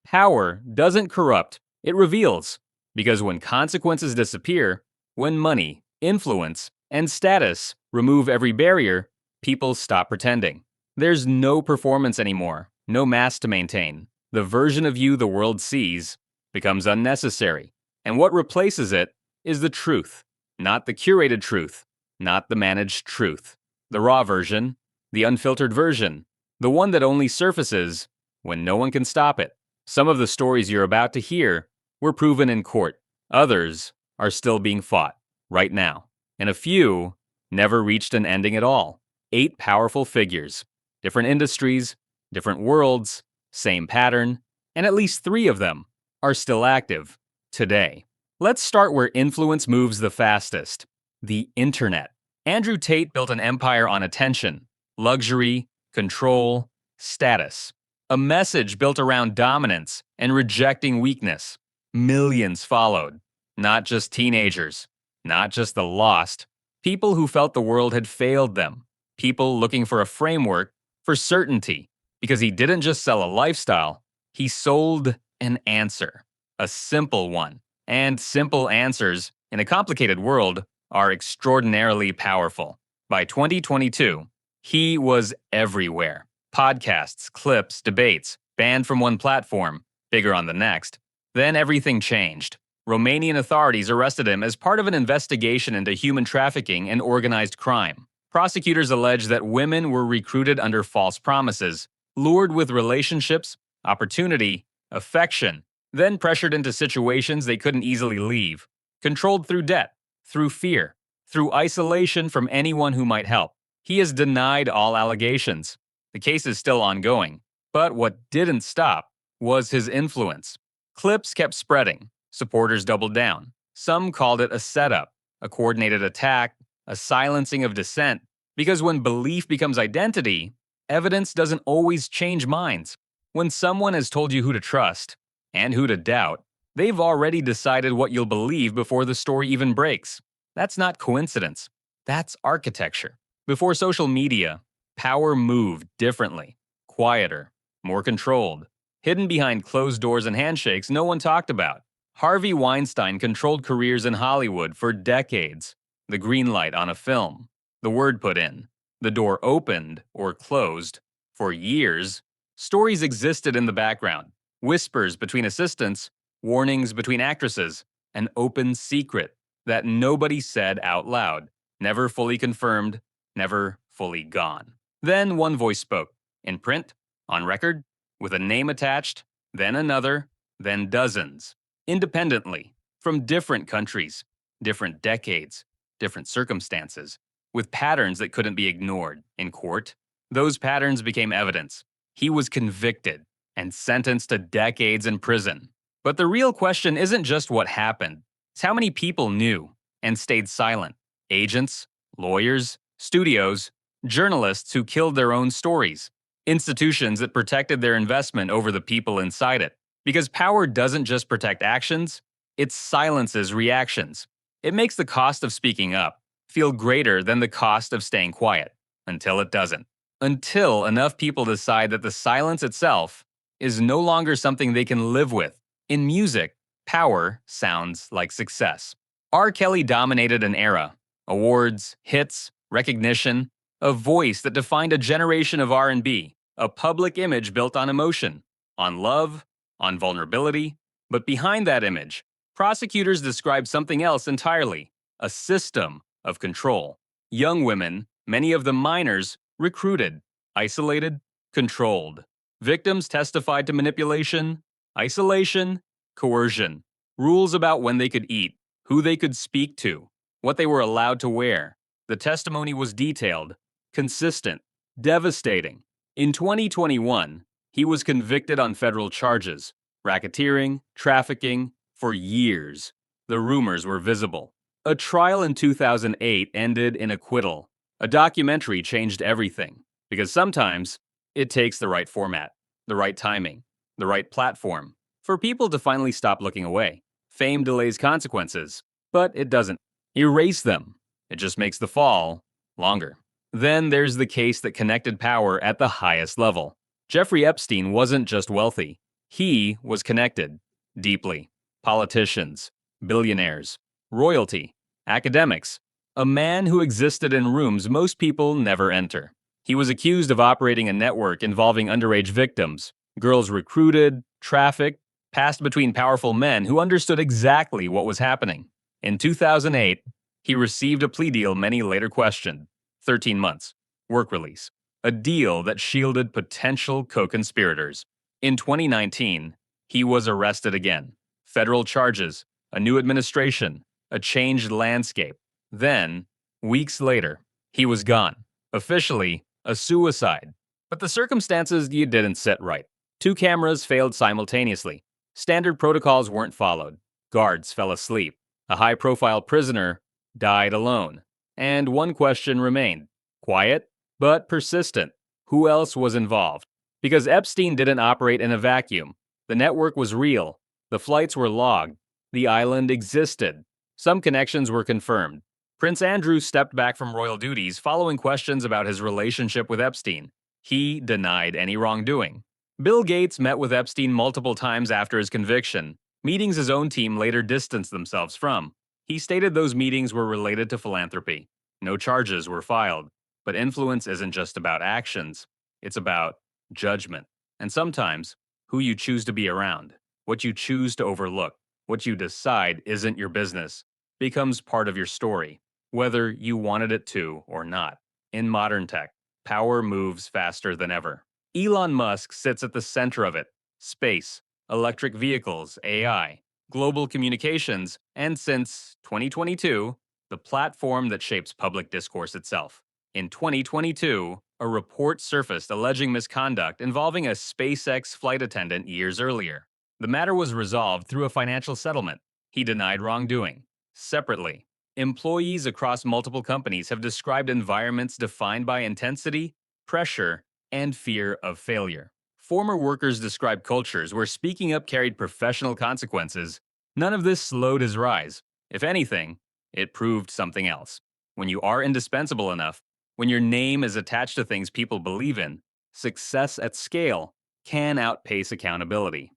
Power doesn't corrupt, it reveals. Because when consequences disappear, when money, influence, and status remove every barrier, people stop pretending. There's no performance anymore, no mask to maintain. The version of you the world sees becomes unnecessary. And what replaces it is the truth, not the curated truth, not the managed truth. The raw version, the unfiltered version, the one that only surfaces when no one can stop it. Some of the stories you're about to hear were proven in court. Others are still being fought right now. And a few never reached an ending at all. 8 powerful figures, different industries, different worlds, same pattern, and at least 3 of them are still active today. Let's start where influence moves the fastest, the internet. Andrew Tate built an empire on attention, luxury, control, status. A message built around dominance and rejecting weakness. Millions followed. Not just teenagers, not just the lost. People who felt the world had failed them. People looking for a framework, for certainty. Because he didn't just sell a lifestyle, he sold an answer. A simple one. And simple answers, in a complicated world, are extraordinarily powerful. By 2022, he was everywhere. Podcasts, clips, debates, banned from one platform, bigger on the next. Then everything changed. Romanian authorities arrested him as part of an investigation into human trafficking and organized crime. Prosecutors alleged that women were recruited under false promises, lured with relationships, opportunity, affection, then pressured into situations they couldn't easily leave, controlled through debt, through fear, through isolation from anyone who might help. He has denied all allegations. The case is still ongoing, but what didn't stop was his influence. Clips kept spreading. Supporters doubled down. Some called it a setup, a coordinated attack, a silencing of dissent. Because when belief becomes identity, evidence doesn't always change minds. When someone has told you who to trust and who to doubt, they've already decided what you'll believe before the story even breaks. That's not coincidence. That's architecture. Before social media, power moved differently, quieter, more controlled, hidden behind closed doors and handshakes no one talked about. Harvey Weinstein controlled careers in Hollywood for decades. The green light on a film, the word put in, the door opened or closed. For years, stories existed in the background, whispers between assistants, warnings between actresses, an open secret that nobody said out loud, never fully confirmed, never fully gone. Then one voice spoke, in print, on record, with a name attached, then another, then dozens, independently, from different countries, different decades, different circumstances, with patterns that couldn't be ignored. In court, those patterns became evidence. He was convicted and sentenced to decades in prison. But the real question isn't just what happened, it's how many people knew and stayed silent. Agents, lawyers, studios, journalists who killed their own stories, institutions that protected their investment over the people inside it. Because power doesn't just protect actions, it silences reactions. It makes the cost of speaking up feel greater than the cost of staying quiet, until it doesn't. Until enough people decide that the silence itself is no longer something they can live with. In music, power sounds like success. R. Kelly dominated an era. Awards, hits, recognition, a voice that defined a generation of R&B, a public image built on emotion, on love, on vulnerability. But behind that image, prosecutors describe something else entirely, a system of control. Young women, many of them minors, recruited, isolated, controlled. Victims testified to manipulation, isolation, coercion, rules about when they could eat, who they could speak to, what they were allowed to wear. The testimony was detailed, consistent, devastating. In 2021, he was convicted on federal charges, racketeering, trafficking, for years. The rumors were visible. A trial in 2008 ended in acquittal. A documentary changed everything, because sometimes it takes the right format, the right timing, the right platform, for people to finally stop looking away. Fame delays consequences, but it doesn't erase them. It just makes the fall longer. Then there's the case that connected power at the highest level. Jeffrey Epstein wasn't just wealthy. He was connected, deeply. Politicians, billionaires, royalty, academics, a man who existed in rooms most people never enter. He was accused of operating a network involving underage victims, girls recruited, trafficked, passed between powerful men who understood exactly what was happening. In 2008, he received a plea deal many later questioned 13 months, work release, a deal that shielded potential co conspirators. In 2019, he was arrested again. Federal charges, a new administration, a changed landscape. Then, weeks later, he was gone. Officially, a suicide. But the circumstances you didn't set right. Two cameras failed simultaneously. Standard protocols weren't followed. Guards fell asleep. A high profile prisoner died alone. And one question remained quiet, but persistent. Who else was involved? Because Epstein didn't operate in a vacuum. The network was real. The flights were logged. The island existed. Some connections were confirmed. Prince Andrew stepped back from royal duties following questions about his relationship with Epstein. He denied any wrongdoing. Bill Gates met with Epstein multiple times after his conviction, meetings his own team later distanced themselves from. He stated those meetings were related to philanthropy. No charges were filed. But influence isn't just about actions, it's about judgment. And sometimes, who you choose to be around, what you choose to overlook, what you decide isn't your business, becomes part of your story, whether you wanted it to or not. In modern tech, power moves faster than ever. Elon Musk sits at the center of it. Space, electric vehicles, AI, global communications, and since 2022, the platform that shapes public discourse itself. In 2022, a report surfaced alleging misconduct involving a SpaceX flight attendant years earlier. The matter was resolved through a financial settlement. He denied wrongdoing. Separately, employees across multiple companies have described environments defined by intensity, pressure, and fear of failure. Former workers described cultures where speaking up carried professional consequences. None of this slowed his rise. If anything, it proved something else. When you are indispensable enough, when your name is attached to things people believe in, success at scale can outpace accountability.